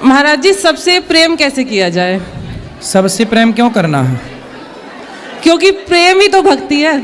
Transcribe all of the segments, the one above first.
महाराज जी, सबसे प्रेम कैसे किया जाए? सबसे प्रेम क्यों करना है? क्योंकि प्रेम ही तो भक्ति है।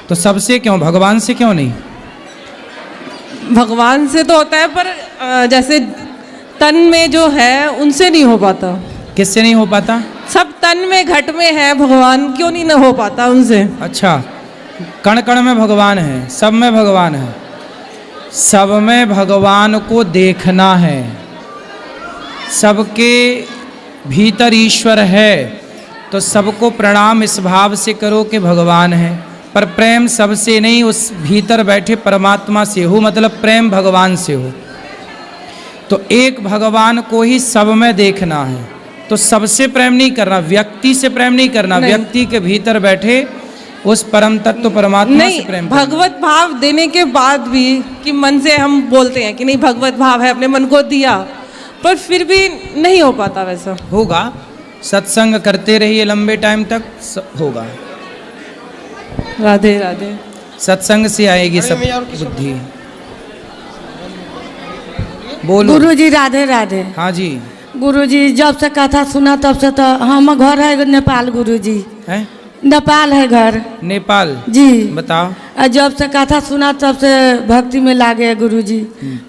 तो सबसे क्यों, भगवान से क्यों नहीं? भगवान से तो होता है, पर जैसे तन में जो है उनसे नहीं हो पाता। किससे नहीं हो पाता? सब तन में घट में है भगवान, क्यों नहीं न हो पाता उनसे? अच्छा, कण कण में भगवान है, सब में भगवान है, सब में भगवान को देखना है, सबके भीतर ईश्वर है, तो सबको प्रणाम इस भाव से करो कि भगवान है। पर प्रेम सबसे नहीं, उस भीतर बैठे परमात्मा से हो, मतलब प्रेम भगवान से हो। तो एक भगवान को ही सब में देखना है, तो सबसे प्रेम नहीं करना, व्यक्ति से प्रेम नहीं करना, व्यक्ति के भीतर बैठे उस परम तत्व परमात्मा से प्रेम करना। भगवत भाव देने के बाद भी कि मन से हम बोलते हैं कि नहीं भगवत भाव है, अपने मन को दिया, पर फिर भी नहीं हो पाता वैसा। होगा, सत्संग करते रहिए लंबे टाइम तक, होगा। राधे राधे। सत्संग से आएगी सब बुद्धि। बोलो। गुरुजी राधे राधे। हाँ जी। गुरुजी जब से कथा सुना तब से तो हम घर है नेपाल गुरुजी। है? नेपाल है घर। नेपाल जी। बताओ। जब से कथा सुना तब से भक्ति में लागे गुरुजी।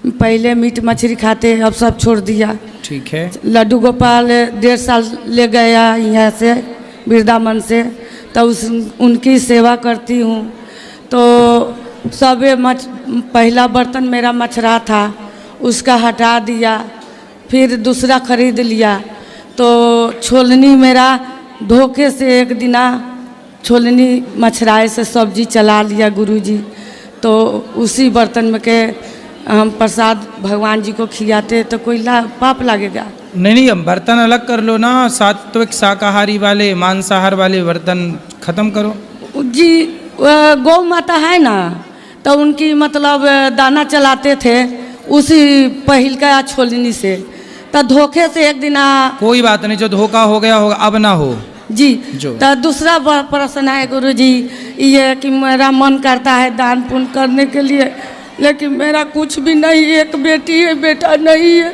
पहले मीट मछली खाते, अब सब छोड़ दिया। ठीक है। लड्डू गोपाल 1.5 साल ले गया यहाँ से वृंदावन से, तो उनकी सेवा करती हूँ। तो सबे पहला बर्तन मेरा मछरा था, उसका हटा दिया, फिर दूसरा खरीद लिया। तो छोलनी मेरा धोखे से एक दिना छोलनी मछराए से सब्जी चला लिया गुरुजी। तो उसी बर्तन में के हम प्रसाद भगवान जी को खिलाते, तो कोई पाप लगेगा? नहीं, हम बर्तन अलग कर लो ना, सात्विक शाकाहारी वाले, मांसाहार वाले बर्तन खत्म करो। जी, गौ माता है ना, तो उनकी मतलब दाना चलाते थे उसी पहिल का छोलनी से। तो धोखे से एक दिन कोई बात नहीं, जो धोखा हो गया होगा, अब ना हो जी। जो तो दूसरा प्रश्न है गुरुजी, ये कि मेरा मन करता है दान पुण्य करने के लिए, लेकिन मेरा कुछ भी नहीं, एक बेटी है, बेटा नहीं है।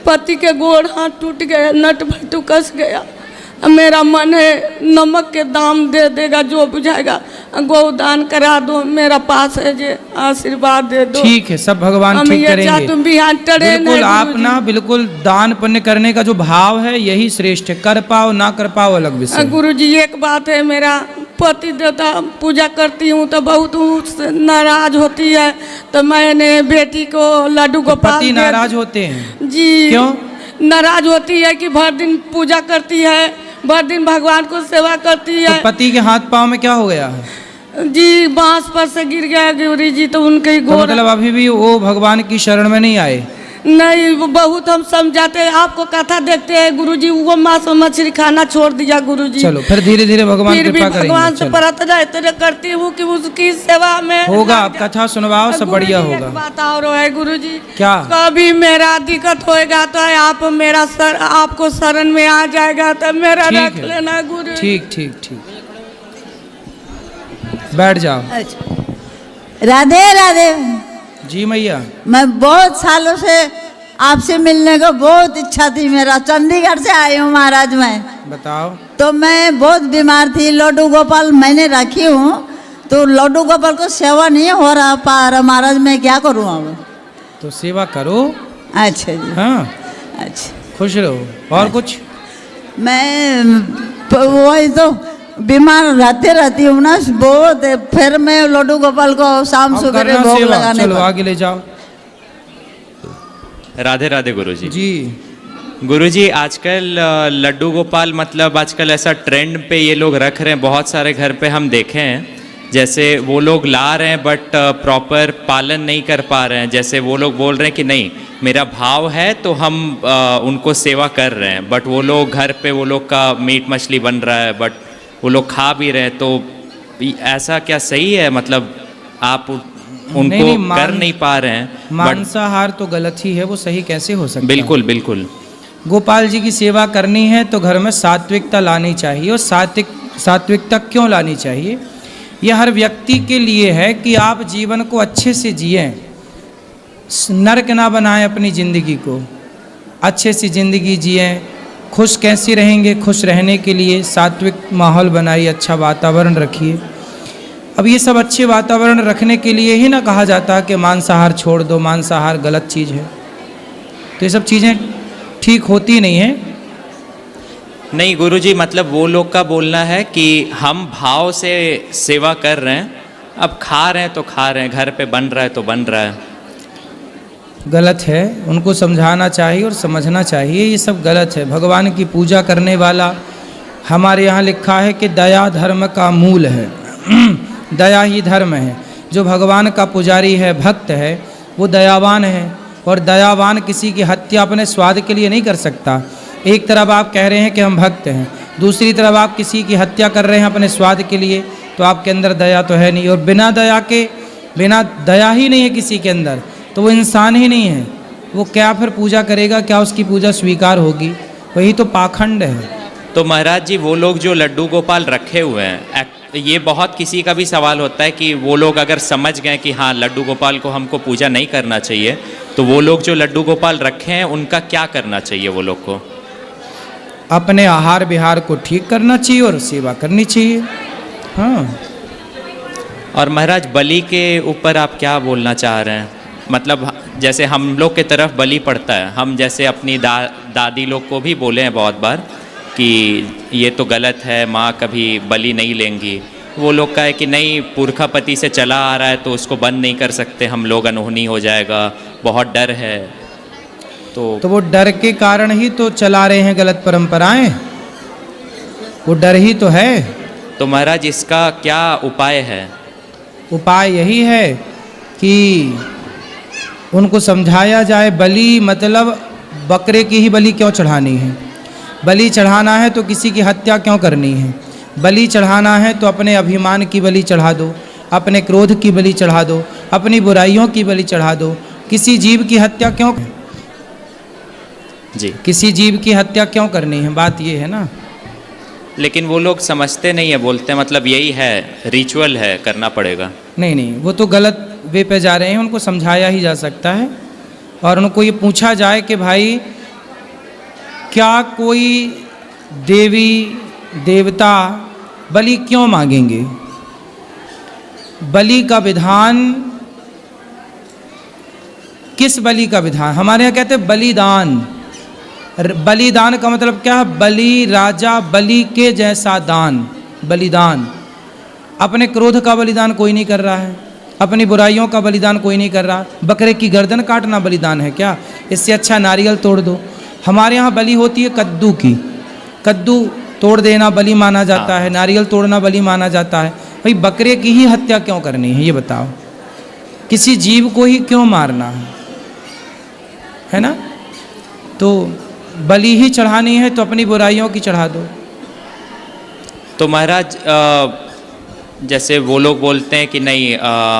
पति के गोड़ हाथ टूट गया, नट भट्टू कस गया। मेरा मन है नमक के दाम दे देगा जो बुझाएगा, गोदान करा दो, मेरा पास है, जे आशीर्वाद दे दो। ठीक है, सब भगवान ठीक करेंगे। तुम बिहान बिल्कुल, आप ना बिल्कुल दान पुण्य करने का जो भाव है यही श्रेष्ठ है। कर पाओ ना कर पाओ अलग विषय। गुरुजी एक बात है, मेरा पति देवता पूजा करती हूँ तो बहुत नाराज होती है, तो मैंने बेटी को लड्डू गोपाल। पति नाराज होते हैं? जी। क्यों नाराज होती है? कि भर दिन पूजा करती है, भर दिन भगवान को सेवा करती है। तो पति के हाथ पांव में क्या हो गया है? जी, बांस पर से गिर गया गुरु जी, तो उनके तो मतलब अभी भी वो भगवान की शरण में नहीं आए? नहीं, वो बहुत हम समझाते हैं, आपको कथा देखते हैं गुरुजी, वो मांस मछली खाना छोड़ दिया गुरुजी। चलो फिर धीरे धीरे भगवान फिर भी कृपा करेंगे। भगवान से प्रार्थना इतने करती हूँ कि उसकी सेवा में होगा। आप कथा सुनवाओ, सब बढ़िया होगा। एक बात और है गुरुजी, क्या? कभी मेरा दिक्कत होएगा तो आप मेरा आपको शरण में आ जाएगा, तो मेरा रख लेना गुरु। ठीक ठीक ठीक, बैठ जाओ। राधे राधे जी मैया। मैं बहुत सालों से आपसे मिलने को बहुत इच्छा थी, मेरा चंडीगढ़ से आई हूँ महाराज मैं। बताओ। तो मैं बहुत बीमार थी, लड्डू गोपाल मैंने रखी हूँ, तो लड्डू गोपाल को सेवा नहीं हो रहा पा रहा महाराज, मैं क्या करूँ अब? तो सेवा करो। अच्छा जी। हाँ अच्छा, खुश रहो। और कुछ? मैं वही तो बीमार रहती हूँ ना बहुत, फिर मैं लड्डू गोपाल को शाम सुबह भोग लगाने। चलो आगे ले जाओ। राधे राधे गुरुजी। जी गुरुजी, आजकल लड्डू गोपाल मतलब आजकल ऐसा ट्रेंड पे ये लोग रख रहे हैं, बहुत सारे घर पे हम देखे हैं, जैसे वो लोग ला रहे हैं बट प्रॉपर पालन नहीं कर पा रहे हैं। जैसे वो लोग बोल रहे हैं कि नहीं मेरा भाव है तो हम उनको सेवा कर रहे हैं, बट वो लोग घर पे वो लोग का मीट मछली बन रहा है, बट वो लोग खा भी रहे हैं। तो ऐसा क्या सही है? मतलब आप उनको कर नहीं पा रहे हैं। मांसाहार तो गलत ही है, वो सही कैसे हो सकता है? बिल्कुल बिल्कुल। गोपाल जी की सेवा करनी है तो घर में सात्विकता लानी चाहिए। और सात्विकता क्यों लानी चाहिए? यह हर व्यक्ति के लिए है कि आप जीवन को अच्छे से जिएं, नरक ना बनाएं अपनी जिंदगी को। अच्छे सी ज़िंदगी जिएं। खुश कैसे रहेंगे? खुश रहने के लिए सात्विक माहौल बनाइए, अच्छा वातावरण रखिए। अब ये सब अच्छे वातावरण रखने के लिए ही ना कहा जाता कि मांसाहार छोड़ दो, मांसाहार गलत चीज़ है। तो ये सब चीज़ें ठीक होती नहीं हैं। नहीं गुरुजी, मतलब वो लोग का बोलना है कि हम भाव से सेवा कर रहे हैं, अब खा रहे हैं तो खा रहे हैं, घर पे बन रहा है तो बन रहा है। गलत है, उनको समझाना चाहिए और समझना चाहिए ये सब गलत है। भगवान की पूजा करने वाला, हमारे यहाँ लिखा है कि दया धर्म का मूल है। दया ही धर्म है। जो भगवान का पुजारी है, भक्त है, वो दयावान है। और दयावान किसी की हत्या अपने स्वाद के लिए नहीं कर सकता। एक तरफ आप कह रहे हैं कि हम भक्त हैं, दूसरी तरफ आप किसी की हत्या कर रहे हैं अपने स्वाद के लिए, तो आपके अंदर दया तो है नहीं। और बिना दया ही नहीं है किसी के अंदर, तो वो इंसान ही नहीं है। वो क्या फिर पूजा करेगा? क्या उसकी पूजा स्वीकार होगी? वही तो पाखंड है। तो महाराज जी, वो लोग जो लड्डू गोपाल रखे हुए हैं, ये बहुत किसी का भी सवाल होता है कि वो लोग अगर समझ गए कि हाँ लड्डू गोपाल को हमको पूजा नहीं करना चाहिए, तो वो लोग जो लड्डू गोपाल रखे हैं उनका क्या करना चाहिए? वो लोग को अपने आहार विहार को ठीक करना चाहिए और सेवा करनी चाहिए। हाँ। और महाराज, बलि के ऊपर आप क्या बोलना चाह रहे हैं? मतलब जैसे हम लोग के तरफ बलि पड़ता है, हम जैसे अपनी दादी लोग को भी बोले हैं बहुत बार कि ये तो गलत है, माँ कभी बलि नहीं लेंगी। वो लोग का है कि नहीं, पुरखा पति से चला आ रहा है तो उसको बंद नहीं कर सकते हम लोग, अनहोनी हो जाएगा, बहुत डर है। तो वो डर के कारण ही तो चला रहे हैं गलत परंपराएं, वो डर ही तो है। तो महाराज, इसका क्या उपाय है? उपाय यही है कि उनको समझाया जाए, बलि मतलब बकरे की ही बलि क्यों चढ़ानी है? बलि चढ़ाना है तो किसी की हत्या क्यों करनी है? बलि चढ़ाना है तो अपने अभिमान की बलि चढ़ा दो, अपने क्रोध की बलि चढ़ा दो, अपनी बुराइयों की बलि चढ़ा दो। किसी जीव की हत्या क्यों? जी, किसी जीव की हत्या क्यों करनी है? बात ये है ना। लेकिन वो लोग समझते नहीं है, बोलते हैं मतलब यही है, रिचुअल है, करना पड़ेगा। नहीं, वो तो गलत वे पे जा रहे हैं। उनको समझाया ही जा सकता है और उनको ये पूछा जाए कि भाई क्या कोई देवी देवता बलि क्यों मांगेंगे? बलि का विधान, किस बलि का विधान? हमारे यहाँ कहते हैं बलिदान। बलिदान का मतलब क्या है? बलि, राजा बलि के जैसा दान, बलिदान। अपने क्रोध का बलिदान कोई नहीं कर रहा है, अपनी बुराइयों का बलिदान कोई नहीं कर रहा। बकरे की गर्दन काटना बलिदान है क्या? इससे अच्छा नारियल तोड़ दो। हमारे यहाँ बलि होती है कद्दू की, कद्दू तोड़ देना बलि माना जाता है, नारियल तोड़ना बलि माना जाता है। भाई बकरे की ही हत्या क्यों करनी है ये बताओ? किसी जीव को ही क्यों मारना है ना? तो बलि ही चढ़ानी है तो अपनी बुराइयों की चढ़ा दो। तो महाराज, जैसे वो लोग बोलते हैं कि नहीं,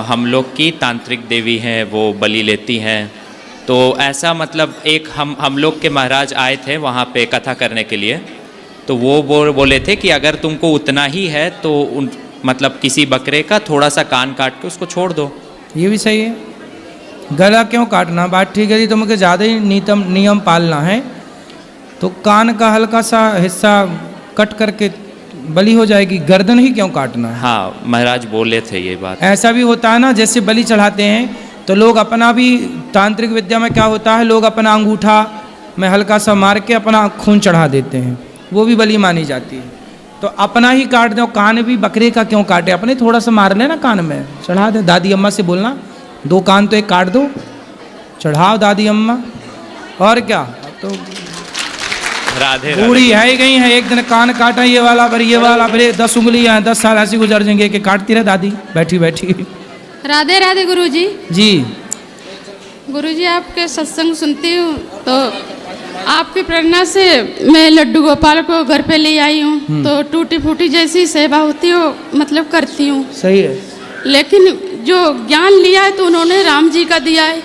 हम लोग की तांत्रिक देवी हैं, वो बलि लेती हैं, तो ऐसा मतलब एक हम लोग के महाराज आए थे वहाँ पे कथा करने के लिए, तो वो बोले थे कि अगर तुमको उतना ही है तो मतलब किसी बकरे का थोड़ा सा कान काट के उसको छोड़ दो। ये भी सही है। गला क्यों काटना? बात ठीक है जी, तुमको ज़्यादा ही नियम पालना है तो कान का हल्का सा हिस्सा कट करके बलि हो जाएगी, गर्दन ही क्यों काटना है? हाँ, महाराज बोले थे ये बात। ऐसा भी होता है ना, जैसे बलि चढ़ाते हैं तो लोग अपना भी, तांत्रिक विद्या में क्या होता है, लोग अपना अंगूठा में हल्का सा मार के अपना खून चढ़ा देते हैं, वो भी बलि मानी जाती है। तो अपना ही काट दो, कान भी बकरे का क्यों काटे? अपने थोड़ा सा मार लेना कान में, चढ़ा दे। दादी अम्मा से बोलना 2 कान तो एक काट दो, चढ़ाओ दादी अम्मा। और क्या, तो राधे बूढ़ी है ही गई है, एक दिन कान काटा ये वाला, फिर ये वाला, फिर 10 उंगलियां 10 साल ऐसी गुजर जाएंगे कि काटती रहे दादी बैठी बैठी। राधे राधे गुरुजी। जी गुरुजी, आपके सत्संग सुनती हूँ तो आपकी प्रेरणा से मैं लड्डू गोपाल को घर पे ले आई हूँ, तो टूटी फूटी जैसी सेवा होती हो मतलब करती हूँ। सही है। लेकिन जो ज्ञान लिया है तो उन्होंने राम जी का दिया है,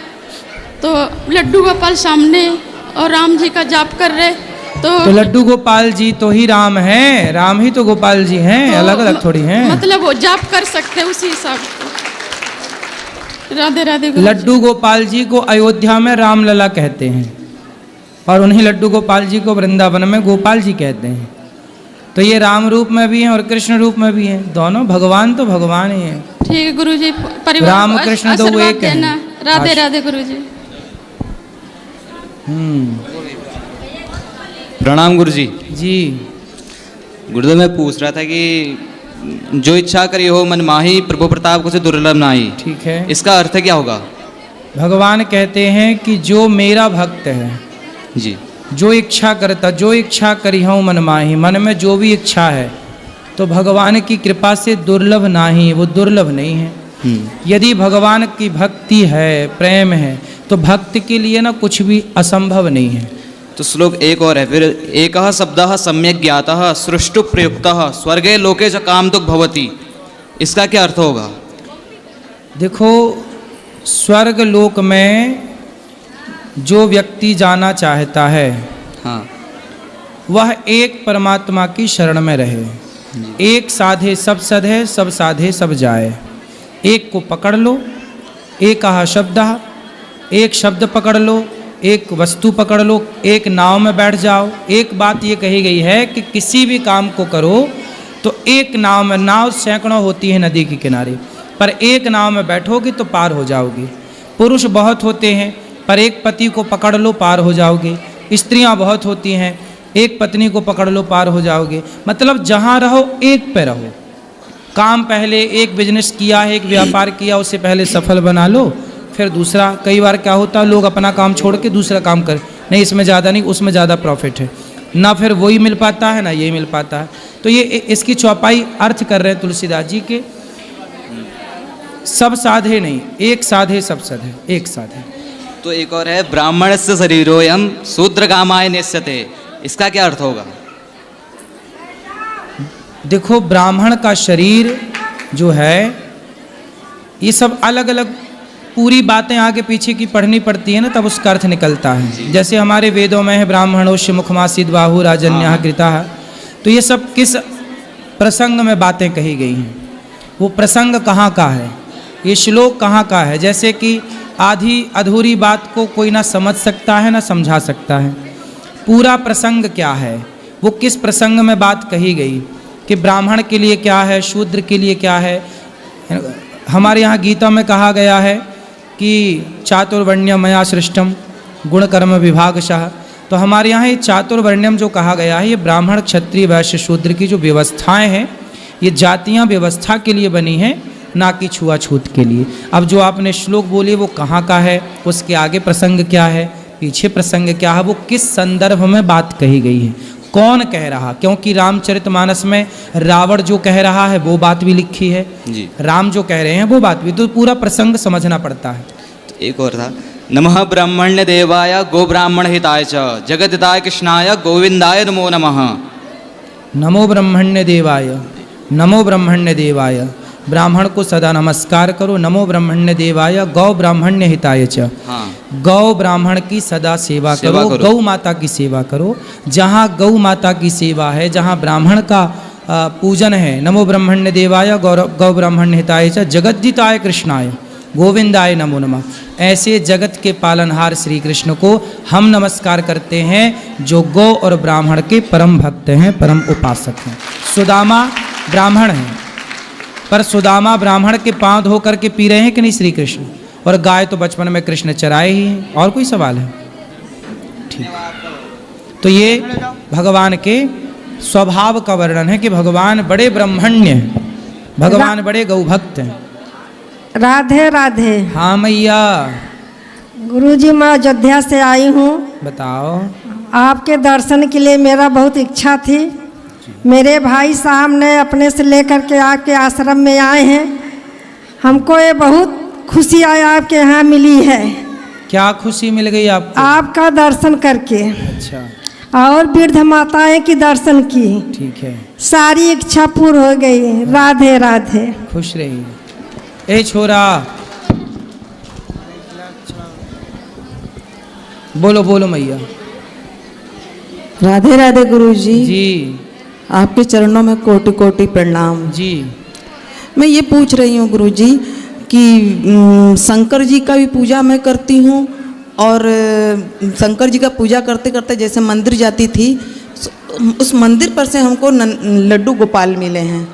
तो लड्डू गोपाल सामने और राम जी का जाप कर रहे, तो लड्डू गोपाल जी तो ही राम हैं, राम ही तो गोपाल जी हैं, तो अलग अलग थोड़ी हैं। मतलब वो जाप कर सकते उसी हिसाब से। राधे राधे। लड्डू गोपाल जी को अयोध्या में रामलला कहते हैं। और उन्हीं लड्डू गोपाल जी को वृंदावन में गोपाल जी कहते हैं। तो ये राम रूप में भी हैं और कृष्ण रूप में भी हैं, दोनों भगवान तो भगवान ही हैं। ठीक है गुरुजी, परिवार राम को कृष्ण तो वो आशीर्वाद एक हैं। देना। राधे राधे गुरुजी। प्रणाम गुरुजी। जी गुरुदेव मैं पूछ रहा था कि जो इच्छा करी हो मन माही, प्रभु प्रताप को से दुर्लभ नाही, ठीक है। इसका अर्थ क्या होगा? भगवान कहते हैं कि जो मेरा भक्त है, जी जो इच्छा करता, जो इच्छा करी हूँ मन माही, मन में जो भी इच्छा है तो भगवान की कृपा से दुर्लभ नाही, वो दुर्लभ नहीं है। यदि भगवान की भक्ति है, प्रेम है, तो भक्त के लिए ना कुछ भी असंभव नहीं है। तो श्लोक एक और है फिर, एक शब्द सम्यक ज्ञातः सृष्टु प्रयुक्त स्वर्गे लोके च काम दुख भवति, इसका क्या अर्थ होगा? देखो, स्वर्ग लोक में जो व्यक्ति जाना चाहता है, हाँ वह एक परमात्मा की शरण में रहे। एक साधे सब सधे, सब साधे सब जाए। एक को पकड़ लो, एक शब्द, एक शब्द पकड़ लो, एक वस्तु पकड़ लो, एक नाव में बैठ जाओ। एक बात ये कही गई है कि किसी भी काम को करो तो एक नाव में, नाव सैकड़ों होती है नदी के किनारे, पर एक नाव में बैठोगे तो पार हो जाओगे। पुरुष बहुत होते हैं, पर एक पति को पकड़ लो पार हो जाओगे। स्त्रियां बहुत होती हैं, एक पत्नी को पकड़ लो पार हो जाओगे। मतलब जहाँ रहो एक पे रहो। काम पहले एक बिजनेस किया है, एक व्यापार किया, उससे पहले सफल बना लो, फिर दूसरा। कई बार क्या होता है, लोग अपना काम छोड़ के दूसरा काम कर, नहीं इसमें ज़्यादा नहीं, उसमें ज़्यादा प्रॉफिट है, ना फिर वही मिल पाता है ना ये मिल पाता है। तो ये इसकी चौपाई अर्थ कर रहे हैं तुलसीदास जी के, सब साधे नहीं, एक साधे सब सधे, एक साधे। तो एक और है, ब्राह्मण से शरीरोयम शूद्र कामाय नेस्यते, इसका क्या अर्थ होगा? देखो, ब्राह्मण का शरीर जो है, ये सब अलग अलग पूरी बातें आगे पीछे की पढ़नी पड़ती है ना, तब उसका अर्थ निकलता है। जैसे हमारे वेदों में है ब्राह्मणोष्य मुखमासिद बाहु राजन्य कृता, तो ये सब किस प्रसंग में बातें कही गई हैं, वो प्रसंग कहाँ का है, ये श्लोक कहाँ का है। जैसे कि आधी अधूरी बात को कोई ना समझ सकता है ना समझा सकता है। पूरा प्रसंग क्या है, वो किस प्रसंग में बात कही गई कि ब्राह्मण के लिए क्या है, शूद्र के लिए क्या है। हमारे यहाँ गीता में कहा गया है कि चातुर्वर्ण्यम मया सृष्टम गुण कर्म विभागशः। तो हमारे यहाँ ये चातुर्वर्ण्यम जो कहा गया है, ये ब्राह्मण क्षत्रिय वैश्य शूद्र की जो व्यवस्थाएं हैं, ये जातियाँ व्यवस्था के लिए बनी हैं, ना कि छुआछूत के लिए। अब जो आपने श्लोक बोली वो कहाँ का है, उसके आगे प्रसंग क्या है, पीछे प्रसंग क्या है, वो किस संदर्भ में बात कही गई है, कौन कह रहा। क्योंकि रामचरितमानस में रावण जो कह रहा है वो बात भी लिखी है जी, राम जो कह रहे हैं वो बात भी, तो पूरा प्रसंग समझना पड़ता है। तो एक और था, नमः ब्राह्मण्य देवाय गो ब्राह्मण हिताय च जगदिताय कृष्णाय गोविंदाय नमो नमः। नमो ब्रह्मण्य देवाय, नमो ब्रह्मण्य देवाय, ब्राह्मण को सदा नमस्कार करो। नमो ब्रह्मण्य देवाय गौ ब्राह्मण्य हिताय च, हाँ गौ ब्राह्मण की सदा सेवा करो, गौ माता की सेवा करो। जहाँ गौ माता की सेवा है, जहाँ ब्राह्मण का पूजन है, नमो ब्रह्मण्य देवाय गौ ब्राह्मण्य हिताय च जगद्दिताय कृष्णाय गोविंदाय नमो नमः। ऐसे जगत के पालनहार श्री कृष्ण को हम नमस्कार करते हैं, जो गौ और ब्राह्मण के परम भक्त हैं, परम उपासक हैं। सुदामा ब्राह्मण हैं, पर सुदामा ब्राह्मण के पांव धो करके पी रहे हैं कि नहीं श्री कृष्ण, और गाय तो बचपन में कृष्ण चराए ही हैं। और कोई सवाल है? ठीक। तो ये भगवान के स्वभाव का वर्णन है कि भगवान बड़े ब्रह्मण्य हैं, भगवान बड़े गौभक्त हैं। राधे राधे। हाँ मैया। गुरुजी, मैं अयोध्या से आई हूँ। बताओ। आपके दर्शन के लिए मेरा बहुत इच्छा थी। मेरे भाई साहब ने अपने से लेकर के आपके आश्रम में आए हैं। हमको ये बहुत खुशी आपके यहाँ मिली है। क्या खुशी मिल गई आपको? आपका दर्शन करके। अच्छा। और वृद्ध माताएं की दर्शन की। ठीक है। सारी इच्छा पूर्ण हो गई। राधे राधे। खुश रहिए। ए छोरा, बोलो बोलो मैया। राधे राधे गुरुजी। जी। आपके चरणों में कोटि कोटि प्रणाम जी। मैं ये पूछ रही हूँ गुरुजी कि शंकर जी का भी पूजा मैं करती हूँ और शंकर जी का पूजा करते करते जैसे मंदिर जाती थी, उस मंदिर पर से हमको लड्डू गोपाल मिले हैं।